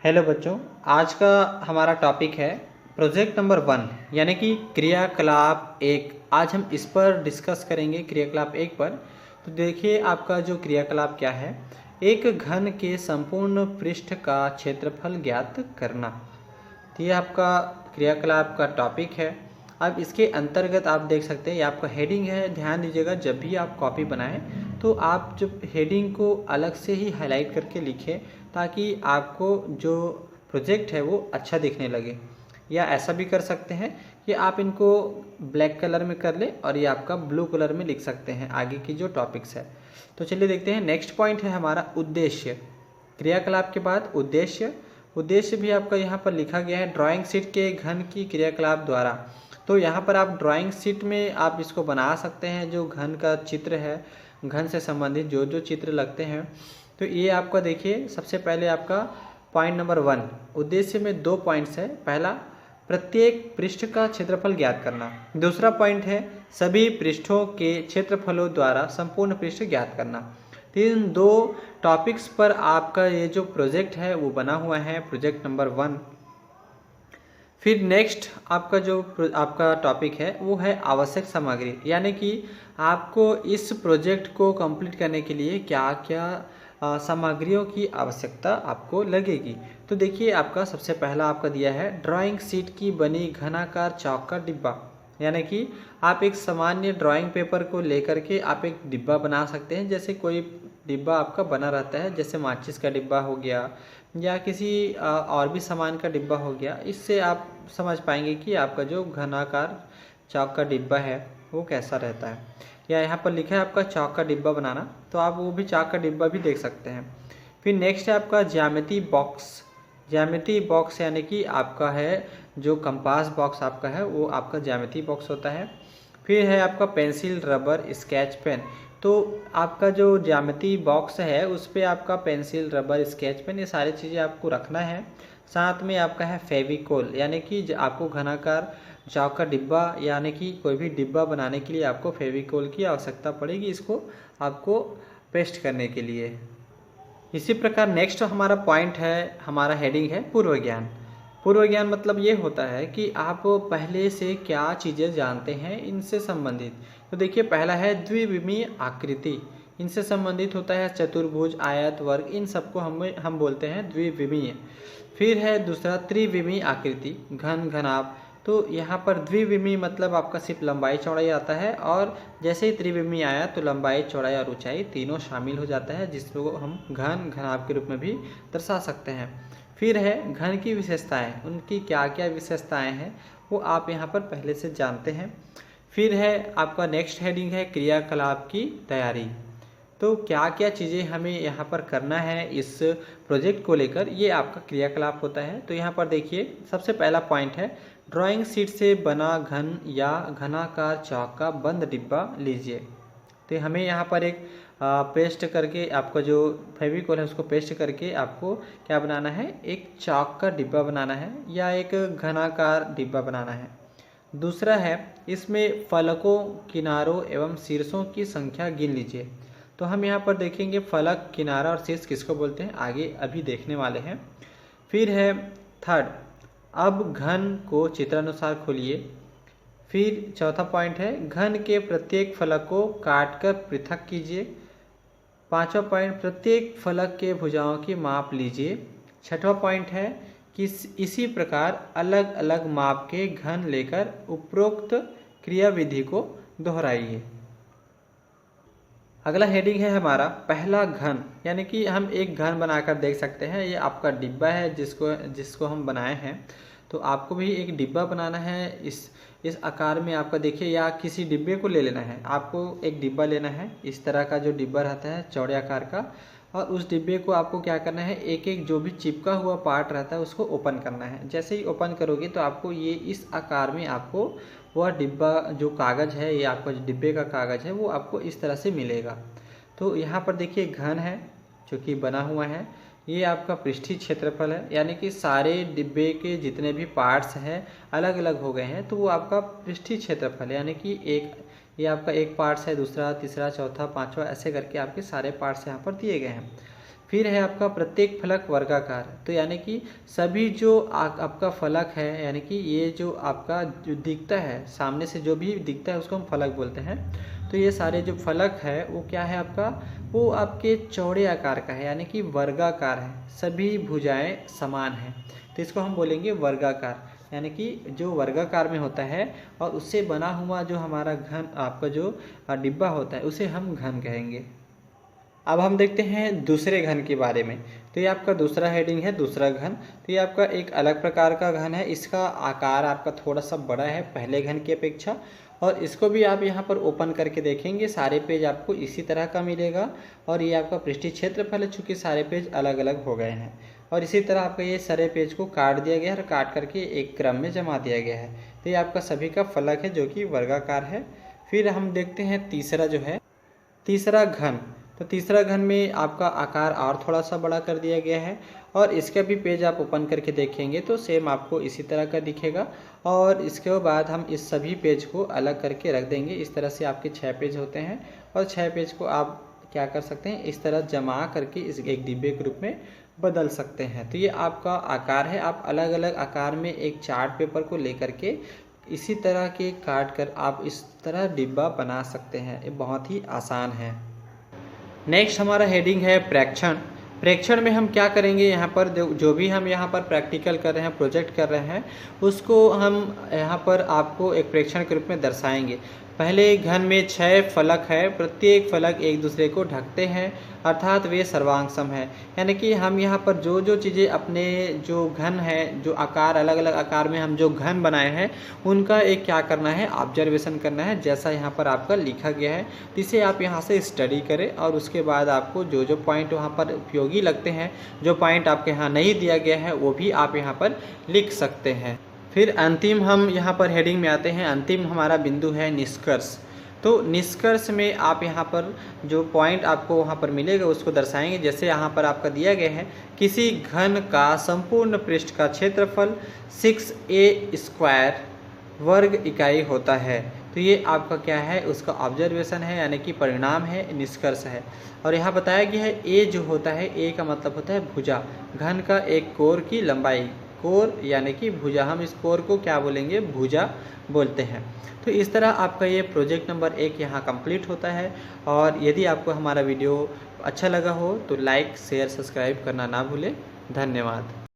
Hello बच्चों, आज का हमारा टॉपिक है प्रोजेक्ट नंबर 1 यानी कि क्रियाकलाप 1। आज हम इस पर डिस्कस करेंगे क्रियाकलाप 1 पर। तो देखिए आपका जो क्रियाकलाप क्या है, एक घन के संपूर्ण पृष्ठ का क्षेत्रफल ज्ञात करना। तो ये आपका क्रियाकलाप का टॉपिक है। अब इसके अंतर्गत आप देख सकते हैं ये आपका हेडिंग है। ध्यान दीजिएगा, जब भी आप कॉपी बनाएं तो आप जब हेडिंग को अलग से ही हाईलाइट करके लिखें ताकि आपको जो प्रोजेक्ट है वो अच्छा दिखने लगे। या ऐसा भी कर सकते हैं कि आप इनको ब्लैक कलर में कर लें और ये आपका ब्लू कलर में लिख सकते हैं आगे की जो टॉपिक्स है। तो चलिए देखते हैं। नेक्स्ट पॉइंट है हमारा उद्देश्य। क्रियाकलाप के बाद उद्देश्य। उद्देश्य भी आपका यहाँ पर लिखा गया है, ड्राइंग शीट के घन की क्रियाकलाप द्वारा। तो यहाँ पर आप ड्राइंग शीट में आप इसको बना सकते हैं, जो घन का चित्र है, घन से संबंधित जो जो चित्र लगते हैं। तो ये आपका देखिए, सबसे पहले आपका पॉइंट नंबर 1 उद्देश्य में 2 पॉइंट्स है। पहला, प्रत्येक पृष्ठ का क्षेत्रफल ज्ञात करना। दूसरा पॉइंट है सभी पृष्ठों के क्षेत्रफलों द्वारा संपूर्ण पृष्ठ ज्ञात करना। तो इन 2 टॉपिक्स पर आपका ये जो प्रोजेक्ट है वो बना हुआ है, प्रोजेक्ट नंबर 1। फिर नेक्स्ट आपका जो आपका टॉपिक है वो है आवश्यक सामग्री, यानी कि आपको इस प्रोजेक्ट को कंप्लीट करने के लिए क्या क्या सामग्रियों की आवश्यकता आपको लगेगी। तो देखिए आपका सबसे पहला आपका दिया है ड्राइंग शीट की बनी घनाकार चौक का डिब्बा, यानी कि आप एक सामान्य ड्राइंग पेपर को लेकर के आप एक डिब्बा बना सकते हैं। जैसे कोई डिब्बा आपका बना रहता है, जैसे माचिस का डिब्बा हो गया या किसी और भी सामान का डिब्बा हो गया। इससे आप समझ पाएंगे कि आपका जो घनाकार चौक का डिब्बा है वो कैसा रहता है। या यहाँ पर लिखा है आपका चौक का डिब्बा बनाना, तो आप वो भी चौक का डिब्बा भी देख सकते हैं। फिर नेक्स्ट है आपका ज्यामिति बॉक्स। ज्यामिति बॉक्स यानी कि आपका है जो कंपास बॉक्स आपका है वो आपका ज्यामिति बॉक्स होता है। फिर है आपका पेंसिल, रबर, स्केच पेन। तो आपका जो ज्यामिति बॉक्स है उस पर आपका पेंसिल, रबर, स्केच पेन ये सारी चीज़ें आपको रखना है। साथ में आपका है फेविकोल, यानी कि आपको घनाकार चौक का डिब्बा यानी कि कोई भी डिब्बा बनाने के लिए आपको फेविकोल की आवश्यकता पड़ेगी, इसको आपको पेस्ट करने के लिए। इसी प्रकार नेक्स्ट हमारा पॉइंट है, हमारा हेडिंग है पूर्व ज्ञान। पूर्व ज्ञान मतलब ये होता है कि आप पहले से क्या चीज़ें जानते हैं इनसे संबंधित। तो देखिए पहला है द्विविमीय आकृति, इनसे संबंधित होता है चतुर्भुज, आयत, वर्ग, इन सबको हम बोलते हैं द्विविमीय। फिर है दूसरा त्रिविमीय आकृति, घन, घनाभ। तो यहाँ पर द्विविमीय मतलब आपका सिर्फ लंबाई चौड़ाई आता है, और जैसे ही त्रिविमीय आया तो लंबाई, चौड़ाई और ऊंचाई तीनों शामिल हो जाता है, जिसको हम घन, घनाभ के रूप में भी दर्शा सकते हैं। फिर है घन की विशेषताएं, उनकी क्या क्या विशेषताएं हैं वो आप यहाँ पर पहले से जानते हैं। फिर है आपका नेक्स्ट हेडिंग है क्रियाकलाप की तैयारी। तो क्या क्या चीज़ें हमें यहाँ पर करना है इस प्रोजेक्ट को लेकर, ये आपका क्रियाकलाप होता है। तो यहाँ पर देखिए सबसे पहला पॉइंट है ड्राइंग शीट से बना घन या घनाकार चौक का बंद डिब्बा लीजिए। तो हमें यहाँ पर एक पेस्ट करके आपका जो फेविकोल है उसको पेस्ट करके आपको क्या बनाना है, एक चौक का डिब्बा बनाना है या एक घनाकार डिब्बा बनाना है। दूसरा है इसमें फलकों, किनारों एवं शीर्षों की संख्या गिन लीजिए। तो हम यहाँ पर देखेंगे फलक, किनारा और शीर्ष किसको बोलते हैं, आगे अभी देखने वाले हैं। फिर है थर्ड, अब घन को चित्रानुसार खोलिए। फिर चौथा पॉइंट है घन के प्रत्येक फलक को काटकर पृथक कीजिए। पांचवा पॉइंट, प्रत्येक फलक के भुजाओं की माप लीजिए। छठवां पॉइंट है कि इसी प्रकार अलग अलग माप के घन लेकर उपरोक्त क्रियाविधि को दोहराइए। अगला हेडिंग है हमारा पहला घन, यानी कि हम एक घन बनाकर देख सकते हैं। ये आपका डिब्बा है जिसको हम बनाए हैं। तो आपको भी एक डिब्बा बनाना है इस आकार में। आपका देखिए, या किसी डिब्बे को ले लेना है, आपको एक डिब्बा लेना है इस तरह का जो डिब्बा रहता है चौड़े आकार का, और उस डिब्बे को आपको क्या करना है, एक एक जो भी चिपका हुआ पार्ट रहता है उसको ओपन करना है। जैसे ही ओपन करोगे तो आपको ये इस आकार में आपको वह डिब्बा जो कागज़ है, ये आपका जो डिब्बे का कागज़ है वो आपको इस तरह से मिलेगा। तो यहाँ पर देखिए घन है जो कि बना हुआ है, ये आपका पृष्ठीय क्षेत्रफल है, यानी कि सारे डिब्बे के जितने भी पार्ट्स हैं अलग अलग हो गए हैं, तो वो आपका पृष्ठीय क्षेत्रफल है। यानी कि ये आपका एक पार्ट्स है, दूसरा, तीसरा, चौथा, पांचवा, ऐसे करके आपके सारे पार्ट्स यहाँ पर दिए गए हैं। फिर है आपका प्रत्येक फलक वर्गाकार, तो यानी कि सभी जो आपका फलक है, यानी कि ये जो आपका जो दिखता है सामने से, जो भी दिखता है उसको हम फलक बोलते हैं। तो ये सारे जो फलक है वो क्या है आपका, वो आपके चौड़े आकार का है, यानी कि वर्गाकार है, सभी भुजाएं समान हैं, तो इसको हम बोलेंगे वर्गाकार, यानी कि जो वर्गाकार में होता है और उससे बना हुआ जो हमारा घन आपका जो डिब्बा होता है उसे हम घन कहेंगे। अब हम देखते हैं दूसरे घन के बारे में। तो ये आपका दूसरा हेडिंग है, दूसरा घन। तो ये आपका एक अलग प्रकार का घन है, इसका आकार आपका थोड़ा सा बड़ा है पहले घन की अपेक्षा, और इसको भी आप यहाँ पर ओपन करके देखेंगे सारे पेज आपको इसी तरह का मिलेगा। और ये आपका पृष्ठीय क्षेत्रफल है, चूँकि सारे पेज अलग अलग हो गए हैं, और इसी तरह आपका ये सारे पेज को काट दिया गया है और काट करके एक क्रम में जमा दिया गया है। तो ये आपका सभी का फलक है जो कि वर्गाकार है। फिर हम देखते हैं तीसरा जो है, तीसरा घन। तो तीसरा घन में आपका आकार और थोड़ा सा बड़ा कर दिया गया है, और इसका भी पेज आप ओपन करके देखेंगे तो सेम आपको इसी तरह का दिखेगा। और इसके बाद हम इस सभी पेज को अलग करके रख देंगे। इस तरह से आपके 6 पेज होते हैं, और 6 पेज को आप क्या कर सकते हैं, इस तरह जमा करके इस एक डिब्बे के रूप में बदल सकते हैं। तो ये आपका आकार है। आप अलग अलग आकार में एक चार्ट पेपर को लेकर के इसी तरह के काट कर आप इस तरह डिब्बा बना सकते हैं। ये बहुत ही आसान है। नेक्स्ट हमारा हेडिंग है प्रेक्षण। प्रेक्षण में हम क्या करेंगे, यहाँ पर जो भी हम यहाँ पर प्रैक्टिकल कर रहे हैं, प्रोजेक्ट कर रहे हैं, उसको हम यहाँ पर आपको एक प्रेक्षण के रूप में दर्शाएंगे। पहले घन में 6 फलक है, प्रत्येक फलक एक दूसरे को ढकते हैं, अर्थात वे सर्वांगसम है। यानी कि हम यहाँ पर जो जो चीज़ें अपने जो घन है, जो आकार अलग अलग आकार में हम जो घन बनाए हैं, उनका एक क्या करना है, ऑब्जर्वेशन करना है, जैसा यहाँ पर आपका लिखा गया है। तो इसे आप यहाँ से स्टडी करें, और उसके बाद आपको जो जो पॉइंट वहाँ पर उपयोगी लगते हैं, जो पॉइंट आपके यहाँ नहीं दिया गया है, वो भी आप यहाँ पर लिख सकते हैं। फिर अंतिम हम यहाँ पर हेडिंग में आते हैं। अंतिम हमारा बिंदु है निष्कर्ष। तो निष्कर्ष में आप यहाँ पर जो पॉइंट आपको वहाँ पर मिलेगा उसको दर्शाएंगे। जैसे यहाँ पर आपका दिया गया है, किसी घन का संपूर्ण पृष्ठ का क्षेत्रफल 6a² वर्ग इकाई होता है। तो ये आपका क्या है, उसका ऑब्जर्वेशन है, यानी कि परिणाम है, निष्कर्ष है। और यहाँ बताया गया है ए जो होता है, ए का मतलब होता है भुजा, घन का एक कोर की लंबाई, कोर यानी कि भुजा, हम इस कोर को क्या बोलेंगे, भुजा बोलते हैं। तो इस तरह आपका ये प्रोजेक्ट नंबर 1 यहाँ कंप्लीट होता है। और यदि आपको हमारा वीडियो अच्छा लगा हो तो लाइक शेयर सब्सक्राइब करना ना भूलें। धन्यवाद।